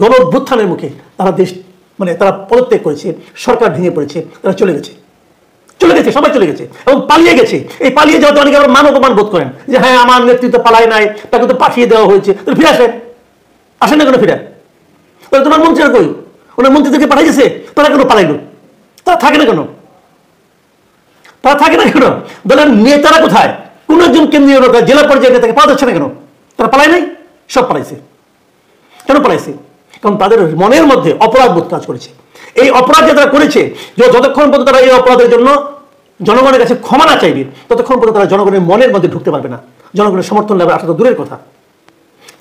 গণ অভ্যুত্থানের মুখে তারা দেশ তারা পদত্যাগ করেছে, সরকার ভেঙে পড়েছে, তারা চলে গেছে, সবাই চলে গেছে এবং পালিয়ে গেছে। এই পালিয়ে যাওয়াতে অনেকে আবার মান অপমান বোধ করেন যে হ্যাঁ আমার নেতৃত্ব পালায় নাই, তাকে তো পাঠিয়ে দেওয়া হয়েছে, ফিরে আসেন না কেন? ফিরে তোমার মন্ত্রীরা কই? ওনার মন্ত্রী থেকে পাঠিয়েছে, তারা কেন পালাইল? তারা থাকে না কেন? দলের নেতারা কোথায়? কোন একজন কেন্দ্রীয় নেতা, জেলা পর্যায়ের নেতাকে পাওয়া যাচ্ছে না কেন? তারা পালায় নাই? সব পালাইছে। কেন পালাইছে? কারণ তাদের মনের মধ্যে অপরাধ বোধ কাজ করেছে। এই অপরাধ যে তারা করেছে, যে যতক্ষণ পর্যন্ত তারা এই অপরাধের জন্য জনগণের কাছে ক্ষমা না চাইবে, ততক্ষণ পর্যন্ত তারা জনগণের মনের মধ্যে ঢুকতে পারবে না। জনগণের সমর্থন লাভে আসা তো দূরের কথা।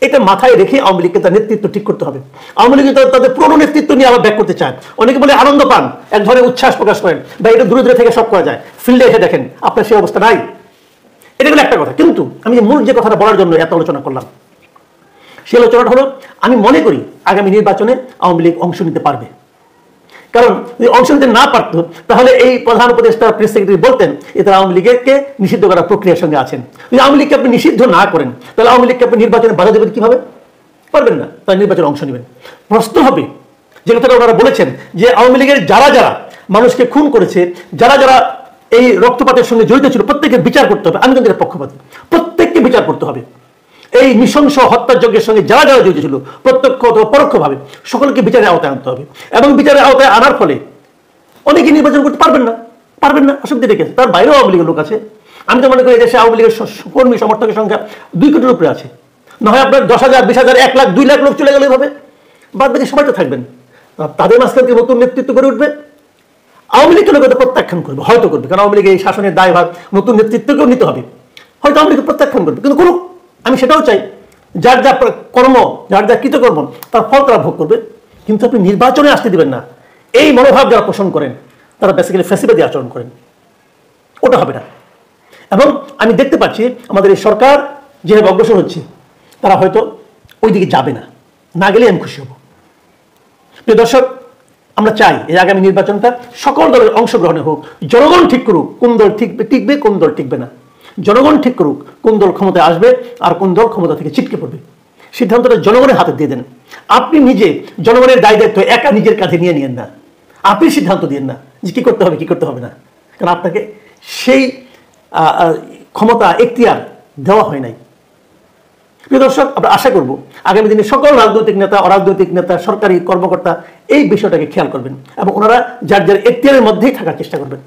এটা মাথায় রেখে আওয়ামী লীগকে তার নেতৃত্ব ঠিক করতে হবে। আওয়ামী লীগ তাদের পুরনো নেতৃত্ব নিয়ে আবার ব্যাক করতে চান। অনেকে বলে আনন্দ পান, এক ধরনের উচ্ছ্বাস প্রকাশ করেন, বা এটা দূরে দূরে থেকে সব করা যায়। ফিল্ডে এসে দেখেন আপনার সেই অবস্থা নাই। এটা গেলে একটা কথা। কিন্তু আমি মূল যে কথাটা বলার জন্য এত আলোচনা করলাম, সেই আলোচনাটা হলো, আমি মনে করি আগামী নির্বাচনে আওয়ামী লীগ অংশ নিতে পারবে। কারণ যদি অংশ নিতে না পারত, তাহলে এই প্রধান উপদেষ্টা প্রেস সেক্রেটারি বলতেন যে তারা আওয়ামী লীগকে নিষিদ্ধ করার প্রক্রিয়ার সঙ্গে আছেন। যদি আওয়ামী লীগকে আপনি নিষিদ্ধ না করেন, তাহলে আওয়ামী লীগকে আপনি নির্বাচনে বাধা দেবেন কিভাবে? পারবেন না। তাই নির্বাচনে অংশ নেবেন। প্রশ্ন হবে, যে কথাটা ওনারা বলেছেন যে আওয়ামী লীগের যারা যারা মানুষকে খুন করেছে, যারা যারা এই রক্তপাতের সঙ্গে জড়িত ছিল, প্রত্যেকের বিচার করতে হবে। আমি কিন্তু এটা পক্ষপাতী, প্রত্যেককে বিচার করতে হবে। এই নৃশংস হত্যাযজ্ঞের সঙ্গে যারা যারা জড়িত ছিল, প্রত্যক্ষ অথবা পরোক্ষভাবে, সকলকে বিচারের আওতায় আনতে হবে। এবং বিচারের আওতায় আনার ফলে অনেকে নির্বাচন করতে পারবেন না, অসুবিধা রেখেছে। তার বাইরেও আওয়ামী লীগের লোক আছে। আমি তো মনে করি দেশে আওয়ামী লীগের কর্মী সমর্থকের সংখ্যা 2 কোটির উপরে আছে। না হয় আপনার 10,000, 20,000, 1 লাখ, 2 লাখ লোক চলে গেলে হবে, বাদ বাকি সবাই তো থাকবেন। তাদের মাঝখান থেকে নতুন নেতৃত্ব করে উঠবে। আওয়ামী লীগ কেন প্রত্যাখ্যান করবে? হয়তো করবে, কারণ আওয়ামী লীগ এই শাসনের দায়ভার নতুন নেতৃত্বকেও নিতে হবে। হয়তো আওয়ামী লীগ প্রত্যাখ্যান করবে, কিন্তু করুক। আমি সেটাও চাই, যার যা কর্ম, যার যা কৃতকর্ম, তার ফল তারা ভোগ করবে। কিন্তু আপনি নির্বাচনে আসতে দিবেন না, এই মনোভাব যারা পোষণ করেন, তারা বেসিক্যালি ফ্যাসিবাদী আচরণ করেন। ওটা হবে না। এবং আমি দেখতে পাচ্ছি আমাদের এই সরকার যেভাবে অগ্রসর হচ্ছে, তারা হয়তো ওই দিকে যাবে না। না গেলে আমি খুশি হব। প্রিয় দর্শক, আমরা চাই এই আগামী নির্বাচনটা সকল দলের অংশগ্রহণে হোক। জনগণ ঠিক করুক কোন দল টিকবে, কোন দল টিকবে না। জনগণ ঠিক করুক কোন দল ক্ষমতায় আসবে আর কোন দল ক্ষমতা থেকে ছিটকে পড়বে। সিদ্ধান্তটা জনগণের হাতে দিয়ে দেন। আপনি নিজে জনগণের দায় দায়িত্ব একা নিজের কাঁধে নিয়ে নিয়েন না। আপনি সিদ্ধান্ত দিয়েন না যে কি করতে হবে, কি করতে হবে না। কারণ আপনাকে সেই ক্ষমতা, এখতিয়ার দেওয়া হয় নাই। প্রিয় দর্শক, আমরা আশা করব আগামী দিনে সকল রাজনৈতিক নেতা, অরাজনৈতিক নেতা, সরকারি কর্মকর্তা এই বিষয়টাকে খেয়াল করবেন এবং ওনারা যার যার এখতিয়ারের মধ্যেই থাকার চেষ্টা করবেন।